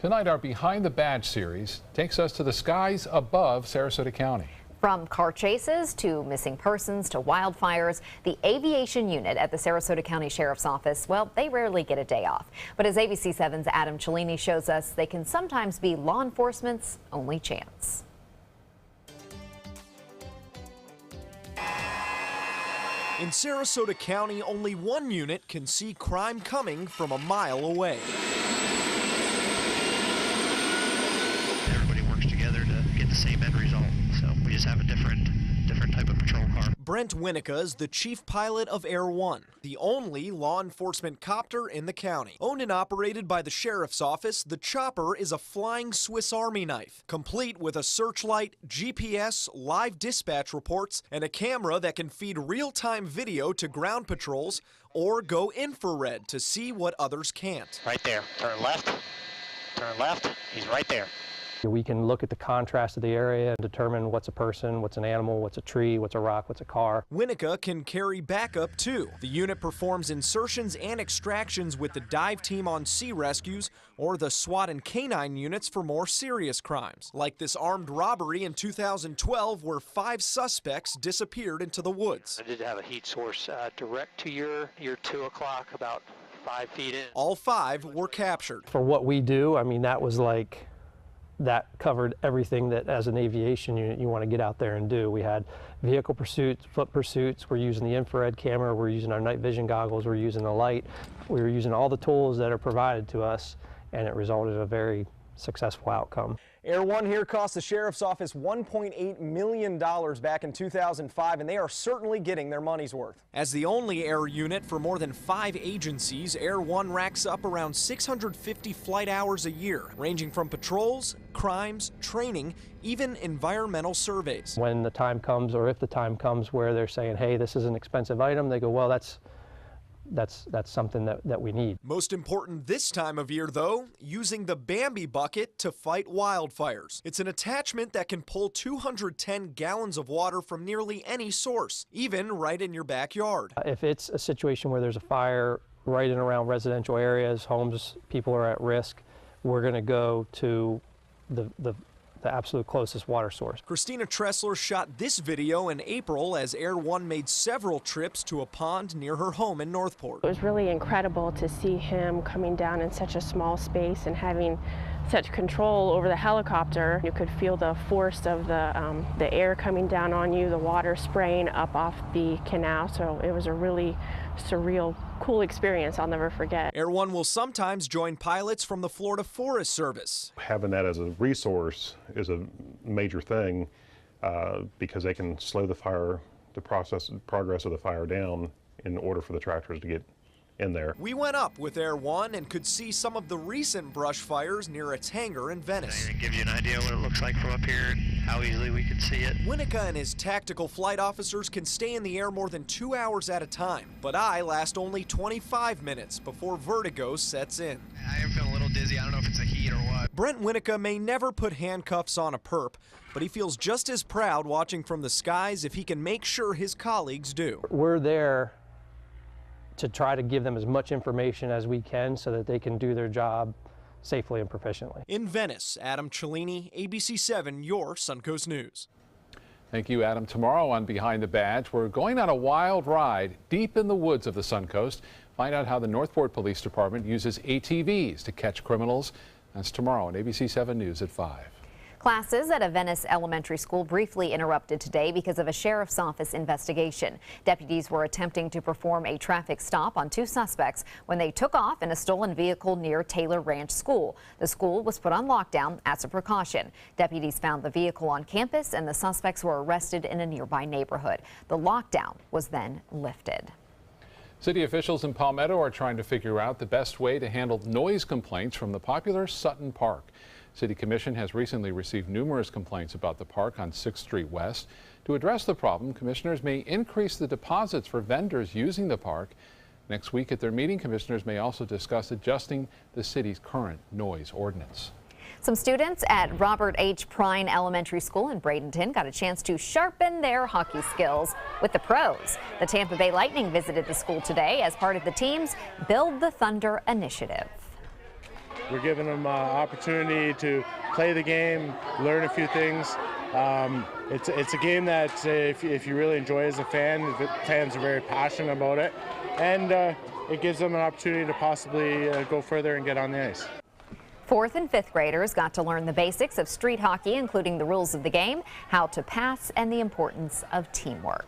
Tonight, our Behind the Badge series takes us to the skies above Sarasota County. From car chases to missing persons to wildfires, the aviation unit at the Sarasota County Sheriff's Office, well, they rarely get a day off. But as ABC 7's Adam Cellini shows us, they can sometimes be law enforcement's only chance. In Sarasota County, only one unit can see crime coming from a mile away. Everybody works together to get the same end result, so we just have a different type of patrol car. Brent Winnica is the chief pilot of Air One, the only law enforcement copter in the county. Owned and operated by the Sheriff's Office, the chopper is a flying Swiss Army knife, complete with a searchlight, GPS, live dispatch reports, and a camera that can feed real-time video to ground patrols or go infrared to see what others can't. Right there. Turn left. Turn left. He's right there. We can look at the contrast of the area and determine what's a person, what's an animal, what's a tree, what's a rock, what's a car. Winnica can carry backup too. The unit performs insertions and extractions with the dive team on sea rescues or the SWAT and K-9 units for more serious crimes, like this armed robbery in 2012 where 5 suspects disappeared into the woods. I did have a heat source direct to your 2 o'clock, about 5 feet in. All 5 were captured. For what we do, I mean, that covered everything that as an aviation unit you want to get out there and do. We had vehicle pursuits, foot pursuits, we're using the infrared camera, we're using our night vision goggles, we're using the light. We were using all the tools that are provided to us, and it resulted in a very successful outcome. Air One here cost the Sheriff's Office $1.8 million back in 2005, and they are certainly getting their money's worth. As the only air unit for more than 5 agencies, Air One racks up around 650 flight hours a year, ranging from patrols, crimes, training, even environmental surveys. When the time comes, or if the time comes where they're saying, hey, this is an expensive item, they go, well, that's something that we need. Most important this time of year, though, using the Bambi bucket to fight wildfires. It's an attachment that can pull 210 gallons of water from nearly any source, even right in your backyard. If it's a situation where there's a fire right in around residential areas, homes, people are at risk, we're going to go to the absolute closest water source. Christina Tressler shot this video in April as Air One made several trips to a pond near her home in Northport. It was really incredible to see him coming down in such a small space and having such control over the helicopter. You could feel the force of the air coming down on you, the water spraying up off the canal, so it was a really surreal, cool experience I'll never forget. Air One will sometimes join pilots from the Florida Forest Service. Having that as a resource is a major thing because they can slow the progress of the fire down in order for the tractors to get in there. We went up with Air One and could see some of the recent brush fires near its hangar in Venice. And give you an idea what it looks like from up here and how easily we can see it. Winnica and his tactical flight officers can stay in the air more than 2 hours at a time, but I last only 25 minutes before vertigo sets in. I am feeling a little dizzy. I don't know if it's the heat or what. Brent Winnica may never put handcuffs on a perp, but he feels just as proud watching from the skies if he can make sure his colleagues do. We're there to try to give them as much information as we can so that they can do their job safely and proficiently. In Venice, Adam Cellini, ABC 7, your Suncoast News. Thank you, Adam. Tomorrow on Behind the Badge, we're going on a wild ride deep in the woods of the Suncoast. Find out how the Northport Police Department uses ATVs to catch criminals. That's tomorrow on ABC 7 News at 5. Classes at a Venice elementary school briefly interrupted today because of a sheriff's office investigation. Deputies were attempting to perform a traffic stop on 2 suspects when they took off in a stolen vehicle near Taylor Ranch School. The school was put on lockdown as a precaution. Deputies found the vehicle on campus and the suspects were arrested in a nearby neighborhood. The lockdown was then lifted. City officials in Palmetto are trying to figure out the best way to handle noise complaints from the popular Sutton Park. City Commission has recently received numerous complaints about the park on 6th Street West. To address the problem, commissioners may increase the deposits for vendors using the park. Next week at their meeting, commissioners may also discuss adjusting the city's current noise ordinance. Some students at Robert H. Prine Elementary School in Bradenton got a chance to sharpen their hockey skills with the pros. The Tampa Bay Lightning visited the school today as part of the team's Build the Thunder initiative. We're giving them opportunity to play the game, learn a few things. It's a game that if you really enjoy as a fan, the fans are very passionate about it, and it gives them an opportunity to possibly go further and get on the ice. 4th and 5th graders got to learn the basics of street hockey, including the rules of the game, how to pass, and the importance of teamwork.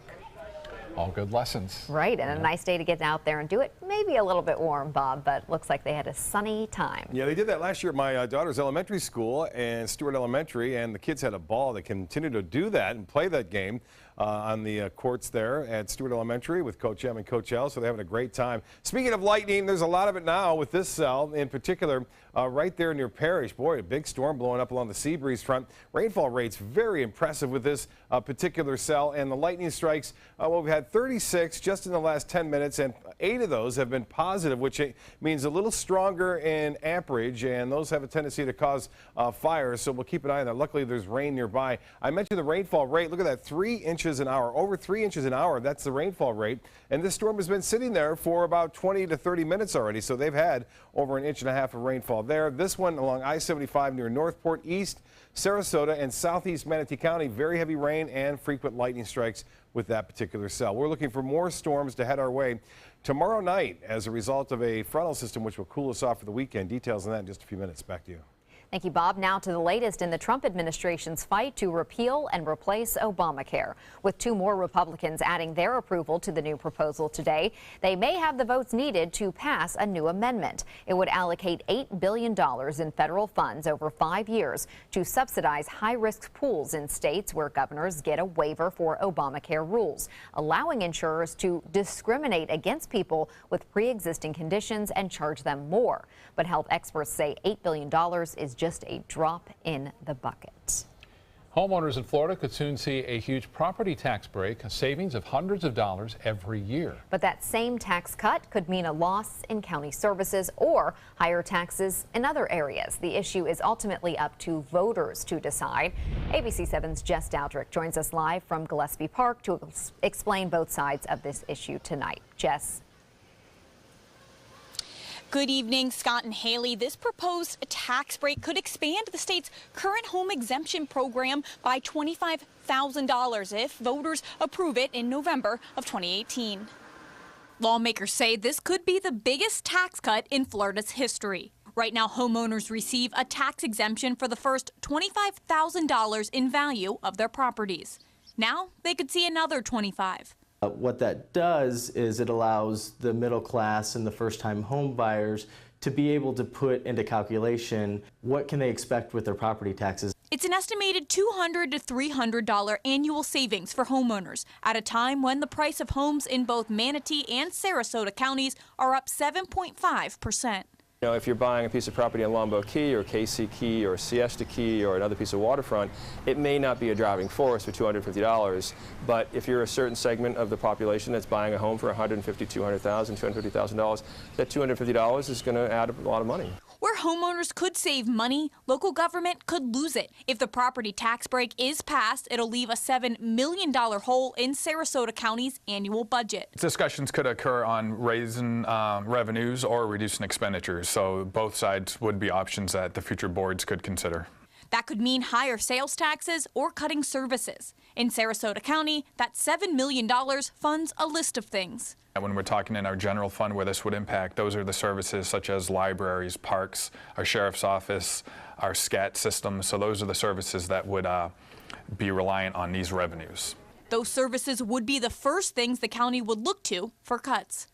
All good lessons. Right, and a nice day to get out there and do it. Maybe a little bit warm, Bob, but looks like they had a sunny time. Yeah, they did that last year at my daughter's elementary school and Stewart Elementary, and the kids had a ball. They continue to do that and play that game on the courts there at Stewart Elementary with Coach M and Coach L, so they're having a great time. Speaking of lightning, there's a lot of it now with this cell in particular right there near Parrish. Boy, a big storm blowing up along the sea breeze front. Rainfall rates very impressive with this particular cell, and the lightning strikes, well, we've had 36 just in the last 10 minutes, and 8 of those have been positive, which means a little stronger in amperage, and those have a tendency to cause fires, so we'll keep an eye on that. Luckily, there's rain nearby. I mentioned the rainfall rate. Look at that, 3 inches an hour, over 3 inches an hour. That's the rainfall rate, and this storm has been sitting there for about 20 to 30 minutes already, so they've had over 1.5 inches of rainfall there. This one along I-75 near Northport, East Sarasota, and southeast Manatee County, very heavy rain and frequent lightning strikes with that particular cell. We're looking for more storms to head our way tomorrow night as a result of a frontal system which will cool us off for the weekend. Details on that in just a few minutes. Back to you. Thank you, Bob. Now to the latest in the Trump administration's fight to repeal and replace Obamacare. With 2 more Republicans adding their approval to the new proposal today, they may have the votes needed to pass a new amendment. It would allocate $8 billion in federal funds over 5 years to subsidize high-risk pools in states where governors get a waiver for Obamacare rules, allowing insurers to discriminate against people with pre-existing conditions and charge them more. But health experts say $8 billion is just a drop in the bucket. Homeowners in Florida could soon see a huge property tax break, a savings of hundreds of dollars every year. But that same tax cut could mean a loss in county services or higher taxes in other areas. The issue is ultimately up to voters to decide. ABC 7's Jess Dowdrick joins us live from Gillespie Park to explain both sides of this issue tonight. Jess. Good evening, Scott and Haley. This proposed tax break could expand the state's current home exemption program by $25,000 if voters approve it in November of 2018. Lawmakers say this could be the biggest tax cut in Florida's history. Right now, homeowners receive a tax exemption for the first $25,000 in value of their properties. Now they could see another $25,000. What that does is it allows the middle class and the first-time home buyers to be able to put into calculation what can they expect with their property taxes. It's an estimated $200 to $300 annual savings for homeowners at a time when the price of homes in both Manatee and Sarasota counties are up 7.5%. You know, if you're buying a piece of property in Longboat Key or Casey Key or Siesta Key or another piece of waterfront, it may not be a driving force for $250, but if you're a certain segment of the population that's buying a home for $150,000, $200,000, $250,000, that $250 is going to add a lot of money. Where homeowners could save money, local government could lose it. If the property tax break is passed, it'll leave a $7 million hole in Sarasota County's annual budget. Discussions could occur on raising revenues or reducing expenditures, so both sides would be options that the future boards could consider. That could mean higher sales taxes or cutting services. In Sarasota County, that $7 million funds a list of things. When we're talking in our general fund where this would impact, those are the services such as libraries, parks, our sheriff's office, our SCAT system. So those are the services that would be reliant on these revenues. Those services would be the first things the county would look to for cuts.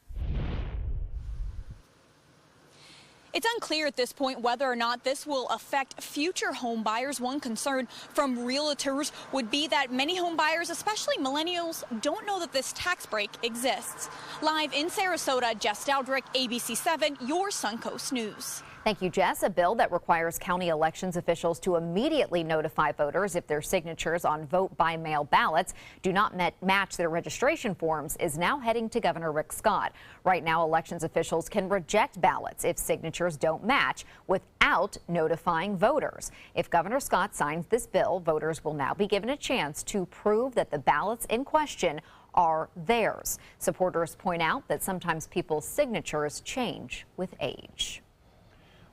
It's unclear at this point whether or not this will affect future home buyers. One concern from realtors would be that many home buyers, especially millennials, don't know that this tax break exists. Live in Sarasota, Jess Dowdrick, ABC 7, your Suncoast News. Thank you, Jess. A bill that requires county elections officials to immediately notify voters if their signatures on vote-by-mail ballots do not match their registration forms is now heading to Governor Rick Scott. Right now, elections officials can reject ballots if signatures don't match without notifying voters. If Governor Scott signs this bill, voters will now be given a chance to prove that the ballots in question are theirs. Supporters point out that sometimes people's signatures change with age.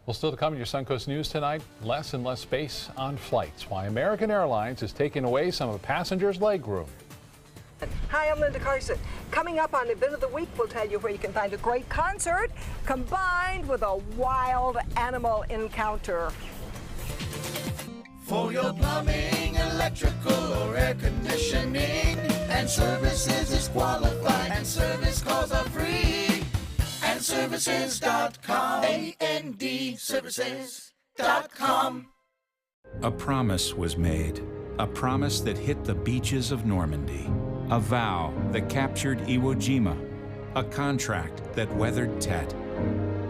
Well, still to come in your Suncoast News tonight, less and less space on flights. Why American Airlines is taking away some of passengers' legroom. Hi, I'm Linda Carson. Coming up on Event of the Week, we'll tell you where you can find a great concert combined with a wild animal encounter. For your plumbing, electrical, or air conditioning, and services is qualified, and service calls are free. And services.com, A-N-D, services.com. A promise was made, a promise that hit the beaches of Normandy, a vow that captured Iwo Jima, a contract that weathered Tet,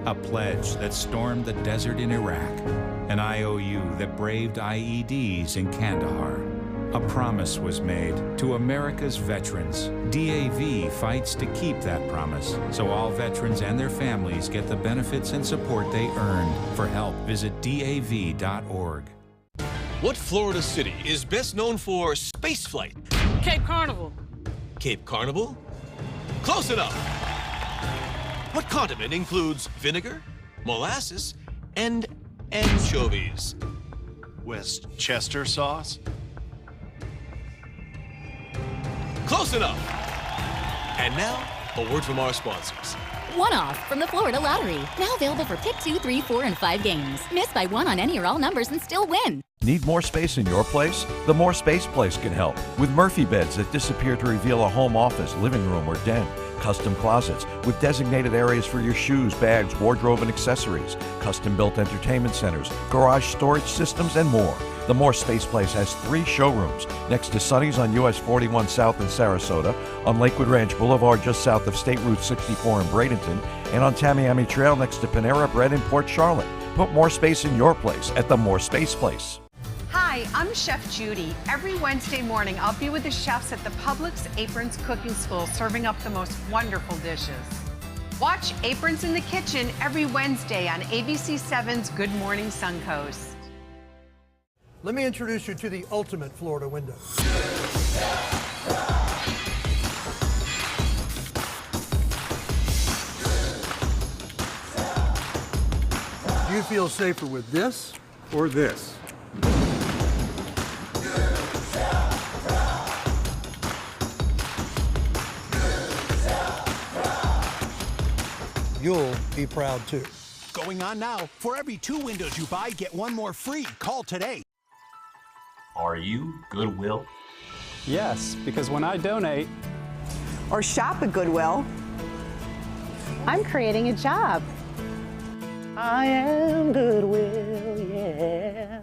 a pledge that stormed the desert in Iraq, an IOU that braved IEDs in Kandahar. A promise was made to America's veterans. DAV fights to keep that promise, so all veterans and their families get the benefits and support they earned. For help, visit DAV.org. What Florida city is best known for spaceflight? Cape Carnival. Cape Carnival? Close enough. What condiment includes vinegar, molasses, and anchovies? Westchester sauce? Close enough. And now, a word from our sponsors. One-off from the Florida Lottery. Now available for pick 2, 3, 4, and 5 games. Miss by one on any or all numbers and still win. Need more space in your place? The More Space Place can help. With Murphy beds that disappear to reveal a home office, living room, or den. Custom closets with designated areas for your shoes, bags, wardrobe, and accessories. Custom-built entertainment centers, garage storage systems, and more. The More Space Place has 3 showrooms next to Sonny's on US 41 South in Sarasota, on Lakewood Ranch Boulevard just south of State Route 64 in Bradenton, and on Tamiami Trail next to Panera Bread in Port Charlotte. Put more space in your place at the More Space Place. Hi, I'm Chef Judy. Every Wednesday morning, I'll be with the chefs at the Publix Aprons Cooking School serving up the most wonderful dishes. Watch Aprons in the Kitchen every Wednesday on ABC7's Good Morning Suncoast. Let me introduce you to the ultimate Florida window. Do you feel safer with this or this? You'll be proud too. Going on now. For every 2 windows you buy, get 1 more free. Call today. Are you Goodwill? Yes, because when I donate or shop at Goodwill, I'm creating a job. I am Goodwill, yeah.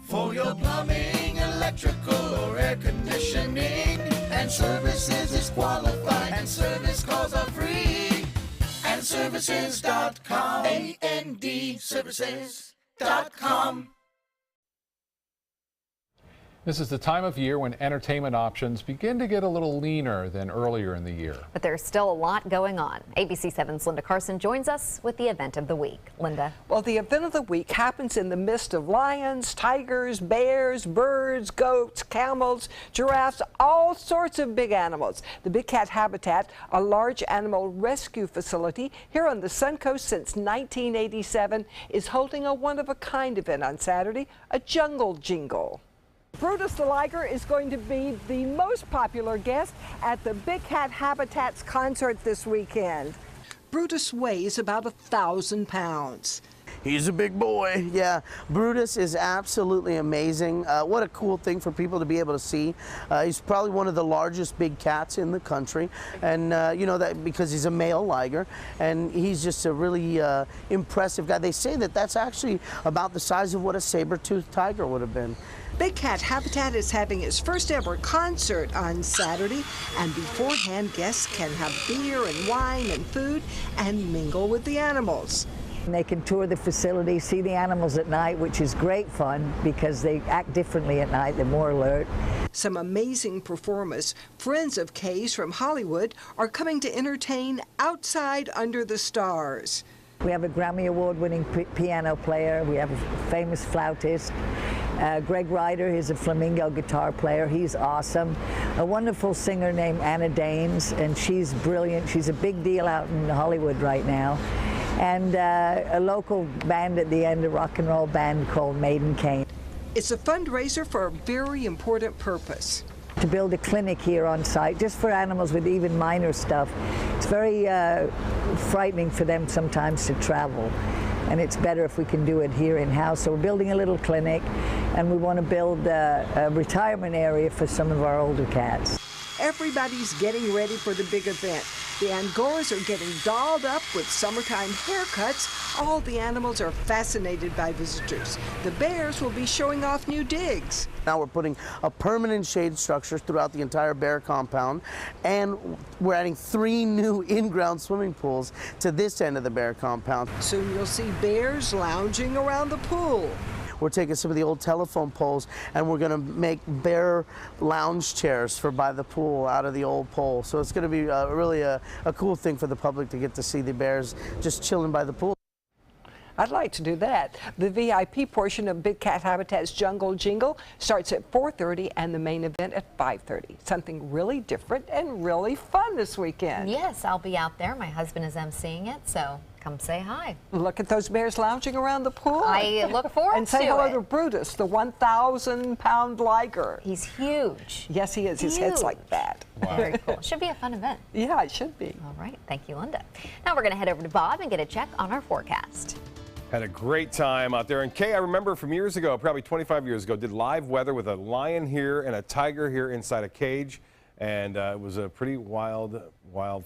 For your plumbing, electrical, or air conditioning, and services is qualified, and service calls are free. And services.com, A-N-D, services.com. This is the time of year when entertainment options begin to get a little leaner than earlier in the year. But there's still a lot going on. ABC7's Linda Carson joins us with the event of the week. Linda. Well, the event of the week happens in the midst of lions, tigers, bears, birds, goats, camels, giraffes, all sorts of big animals. The Big Cat Habitat, a large animal rescue facility here on the Suncoast since 1987, is holding a one-of-a-kind event on Saturday, a jungle jingle. Brutus the Liger is going to be the most popular guest at the Big Cat Habitat's concert this weekend. Brutus weighs about 1,000 pounds. He's a big boy, yeah. Brutus is absolutely amazing. What a cool thing for people to be able to see. He's probably one of the largest big cats in the country, and you know that because he's a male liger, and he's just a really impressive guy. They say that that's actually about the size of what a saber-toothed tiger would have been. Big Cat Habitat is having its first ever concert on Saturday, and beforehand guests can have beer and wine and food and mingle with the animals. They can tour the facility, see the animals at night, which is great fun because they act differently at night, they're more alert. Some amazing performers, friends of Kay's from Hollywood, are coming to entertain outside under the stars. We have a Grammy Award-winning piano player, we have a famous flautist. Greg Ryder is a flamenco guitar player. He's awesome. A wonderful singer named Anna Danes, and she's brilliant. She's a big deal out in Hollywood right now. and a local band at the end, a rock and roll band called Maiden Cane. It's a fundraiser for a very important purpose. To build a clinic here on site, just for animals with even minor stuff. It's very frightening for them sometimes to travel, and it's better if we can do it here in-house. So we're building a little clinic, and we want to build a retirement area for some of our older cats. Everybody's getting ready for the big event. The Angoras are getting dolled up with summertime haircuts. All the animals are fascinated by visitors. The bears will be showing off new digs. Now we're putting a permanent shade structure throughout the entire bear compound, and we're adding 3 new in-ground swimming pools to this end of the bear compound. Soon you'll see bears lounging around the pool. We're taking some of the old telephone poles and we're going to make bear lounge chairs for by the pool out of the old pole. So it's going to be really a cool thing for the public to get to see the bears just chilling by the pool. I'd like to do that. The VIP portion of Big Cat Habitat's Jungle Jingle starts at 4:30 and the main event at 5:30. Something really different and really fun this weekend. Yes, I'll be out there. My husband is emceeing it, so come say hi. Look at those bears lounging around the pool. I look forward to it. And say hello to Brutus, the 1,000-pound liger. He's huge. Yes, he is. His head's like that. Wow. Very cool. Should be a fun event. Yeah, it should be. All right. Thank you, Linda. Now we're going to head over to Bob and get a check on our forecast. Had a great time out there. And Kay, I remember from years ago, probably 25 years ago, did live weather with a lion here and a tiger here inside a cage. And it was a pretty wild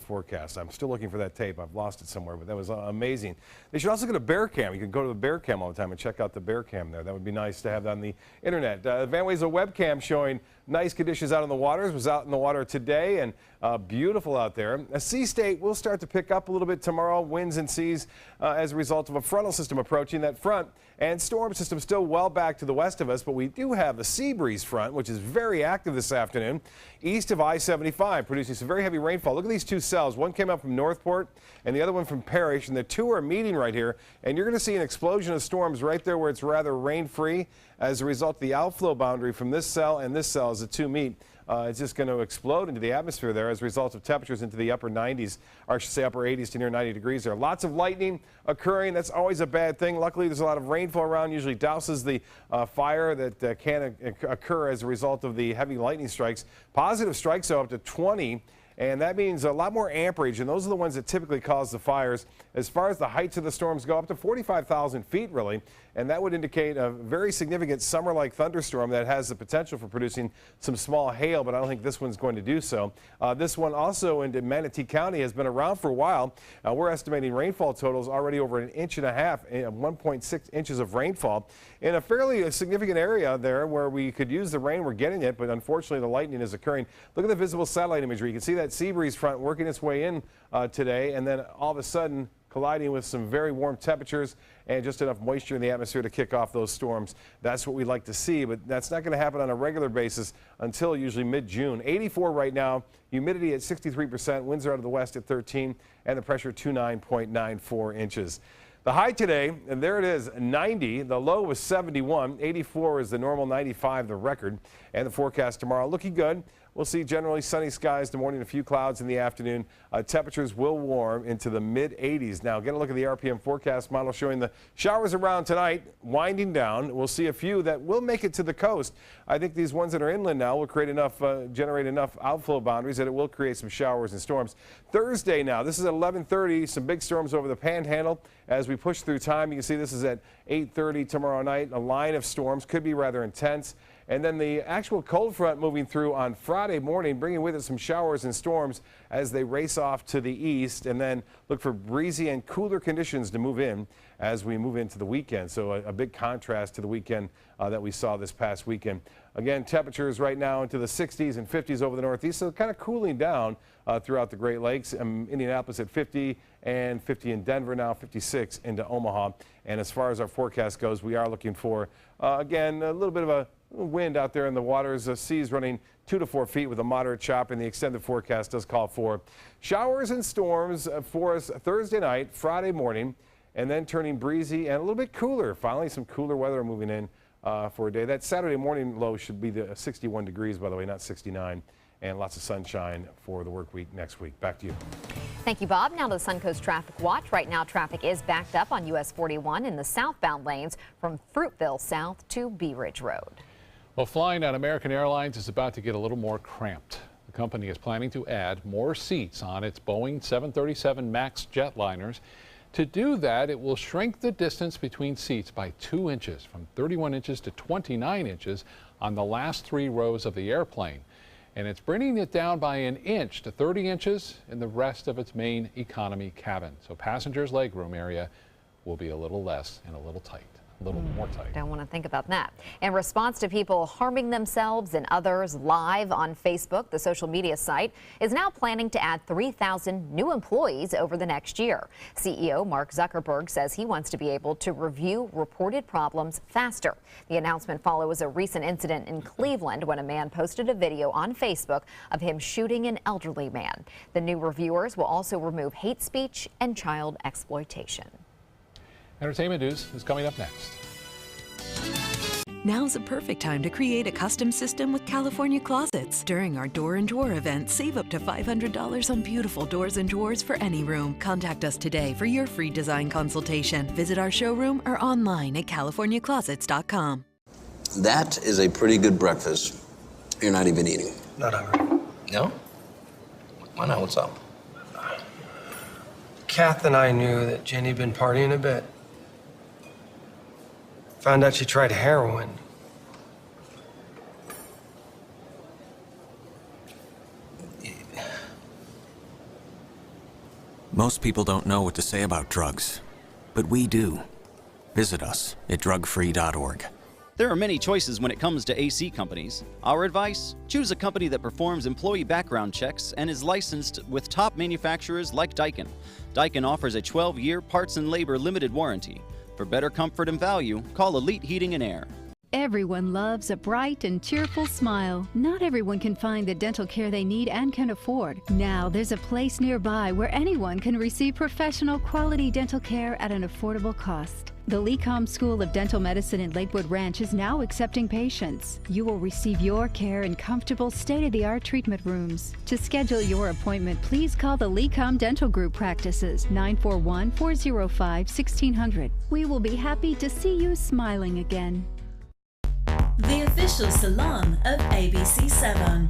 forecast. I'm still looking for that tape. I've lost it somewhere, but that was amazing. They should also get a bear cam. You can go to the bear cam all the time and check out the bear cam there. That would be nice to have that on the internet. Van Way's a webcam showing nice conditions out in the waters. Was out in the water today and beautiful out there. A sea state will start to pick up a little bit tomorrow. Winds and seas as a result of a frontal system approaching that front. And storm system still well back to the west of us, but we do have a sea breeze front, which is very active this afternoon, east of I-75, producing some very heavy rainfall. Look at these two cells. One came up from Northport and the other one from Parrish, and the two are meeting right here. And you're going to see an explosion of storms right there where it's rather rain-free as a result of the outflow boundary from this cell and this cell as the two meet. It's just going to explode into the atmosphere there as a result of temperatures into the upper 90s, or I should say upper 80s to near 90 degrees there. Lots of lightning occurring. That's always a bad thing. Luckily, there's a lot of rainfall around, usually douses the fire that can occur as a result of the heavy lightning strikes. Positive strikes are up to 20. And that means a lot more amperage, and those are the ones that typically cause the fires. As far as the heights of the storms go, up to 45,000 feet, really, and that would indicate a very significant summer-like thunderstorm that has the potential for producing some small hail, but I don't think this one's going to do so. This one also into Manatee County has been around for a while. We're estimating rainfall totals already over 1.5 inches, 1.6 inches of rainfall in a fairly significant area there where we could use the rain. We're getting it, but unfortunately the lightning is occurring. Look at the visible satellite imagery. You can see that sea breeze front working its way in today, and then all of a sudden colliding with some very warm temperatures and just enough moisture in the atmosphere to kick off those storms. That's what we'd like to see, but that's not going to happen on a regular basis until usually mid-June. 84 right now, humidity at 63%, winds are out of the west at 13, and the pressure 29.94 inches. The high today, and there it is, 90. The low was 71. 84 is the normal, 95 the record. And the forecast tomorrow looking good. We'll see generally sunny skies in the morning, a few clouds in the afternoon. Temperatures will warm into the mid-80s. Now, get a look at the RPM forecast model showing the showers around tonight, winding down. We'll see a few that will make it to the coast. I think these ones that are inland now will create enough, generate enough outflow boundaries that it will create some showers and storms. Thursday now, this is at 11:30. Some big storms over the Panhandle. As we push through time, you can see this is at 8:30 tomorrow night. A line of storms could be rather intense. And then the actual cold front moving through on Friday morning, bringing with it some showers and storms as they race off to the east, and then look for breezy and cooler conditions to move in as we move into the weekend. So a big contrast to the weekend that we saw this past weekend. Again, temperatures right now into the 60s and 50s over the northeast, so kind of cooling down throughout the Great Lakes. Indianapolis at 50 and 50 in Denver now, 56 into Omaha. And as far as our forecast goes, we are looking for, again, a little bit of a wind out there in the waters. The seas running 2 to 4 feet with a moderate chop, and the extended forecast does call for showers and storms for us Thursday night, Friday morning, and then turning breezy and a little bit cooler. Finally, some cooler weather moving in for a day. That Saturday morning low should be the 61 degrees, by the way, not 69, and lots of sunshine for the work week next week. Back to you. Thank you, Bob. Now to the Suncoast Traffic Watch. Right now, traffic is backed up on US 41 in the southbound lanes from Fruitville South to Bee Ridge Road. Well, flying on American Airlines is about to get a little more cramped. The company is planning to add more seats on its Boeing 737 MAX jetliners. To do that, it will shrink the distance between seats by 2 inches, from 31 inches to 29 inches on the last 3 rows of the airplane. And it's bringing it down by 1 inch to 30 inches in the rest of its main economy cabin. So passengers' legroom area will be a little less and a little tight. A little more tight. Don't want to think about that. In response to people harming themselves and others live on Facebook, the social media site is now planning to add 3,000 new employees over the next year. CEO Mark Zuckerberg says he wants to be able to review reported problems faster. The announcement follows a recent incident in Cleveland when a man posted a video on Facebook of him shooting an elderly man. The new reviewers will also remove hate speech and child exploitation. Entertainment news is coming up next. Now's a perfect time to create a custom system with California Closets. During our Door and Drawer event, save up to $500 on beautiful doors and drawers for any room. Contact us today for your free design consultation. Visit our showroom or online at californiaclosets.com. That is a pretty good breakfast. You're not even eating. Not hungry. No? Why not? What's up? Kath and I knew that Jenny had been partying a bit. Found out she tried heroin. Most people don't know what to say about drugs, but we do. Visit us at drugfree.org. There are many choices when it comes to AC companies. Our advice? Choose a company that performs employee background checks and is licensed with top manufacturers like Daikin. Daikin offers a 12-year parts and labor limited warranty. For better comfort and value, call Elite Heating and Air. Everyone loves a bright and cheerful smile. Not everyone can find the dental care they need and can afford. Now there's a place nearby where anyone can receive professional quality dental care at an affordable cost. The LECOM School of Dental Medicine in Lakewood Ranch is now accepting patients. You will receive your care in comfortable, state-of-the-art treatment rooms. To schedule your appointment, please call the LECOM Dental Group practices, 941-405-1600. We will be happy to see you smiling again. The official salon of ABC7.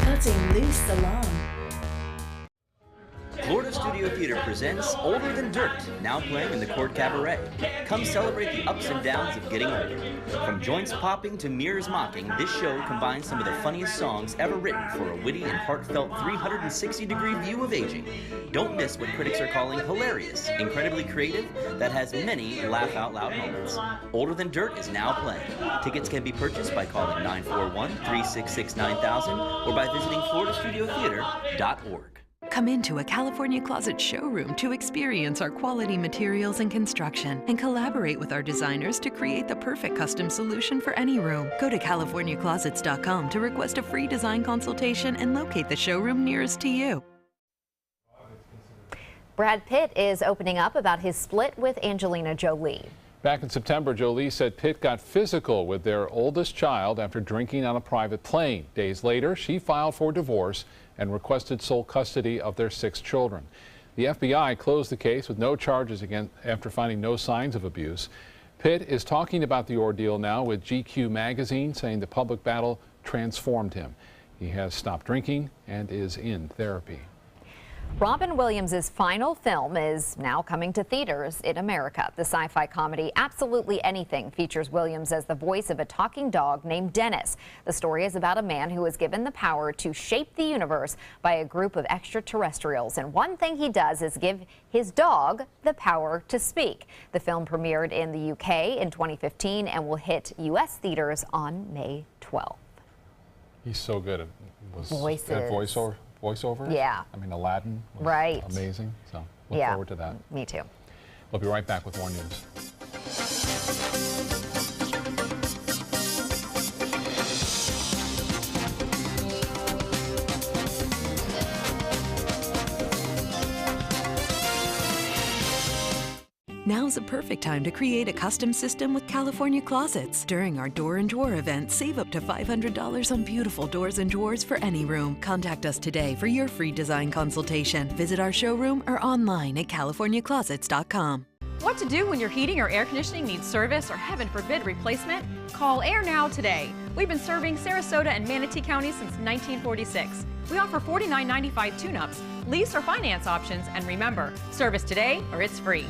Cutting Loose Salon. Florida Studio Theater presents Older Than Dirt, now playing in the Court Cabaret. Come celebrate the ups and downs of getting older. From joints popping to mirrors mocking, this show combines some of the funniest songs ever written for a witty and heartfelt 360-degree view of aging. Don't miss what critics are calling hilarious, incredibly creative, that has many laugh-out-loud moments. Older Than Dirt is now playing. Tickets can be purchased by calling 941-366-9000 or by visiting floridastudiotheater.org. Come into a California Closet showroom to experience our quality materials and construction and collaborate with our designers to create the perfect custom solution for any room. Go to californiaclosets.com to request a free design consultation and locate the showroom nearest to you. Brad Pitt is opening up about his split with Angelina Jolie. Back in September, Jolie said Pitt got physical with their oldest child after drinking on a private plane. Days later, she filed for divorce and requested sole custody of their 6 children. The FBI closed the case with no charges after finding no signs of abuse. Pitt is talking about the ordeal now with GQ magazine, saying the public battle transformed him. He has stopped drinking and is in therapy. Robin Williams' final film is now coming to theaters in America. The sci-fi comedy Absolutely Anything features Williams as the voice of a talking dog named Dennis. The story is about a man who is given the power to shape the universe by a group of extraterrestrials. And one thing he does is give his dog the power to speak. The film premiered in the UK in 2015 and will hit U.S. theaters on May 12th. He's so good at voices. Voiceover? Yeah. I mean, Aladdin was right. Amazing. So look forward to that. Me too. We'll be right back with more news. Now's a perfect time to create a custom system with California Closets. During our Door and Drawer event, save up to $500 on beautiful doors and drawers for any room. Contact us today for your free design consultation. Visit our showroom or online at CaliforniaClosets.com. What to do when your heating or air conditioning needs service or, heaven forbid, replacement? Call Air Now today. We've been serving Sarasota and Manatee County since 1946. We offer $49.95 tune-ups, lease or finance options, and remember, service today or it's free.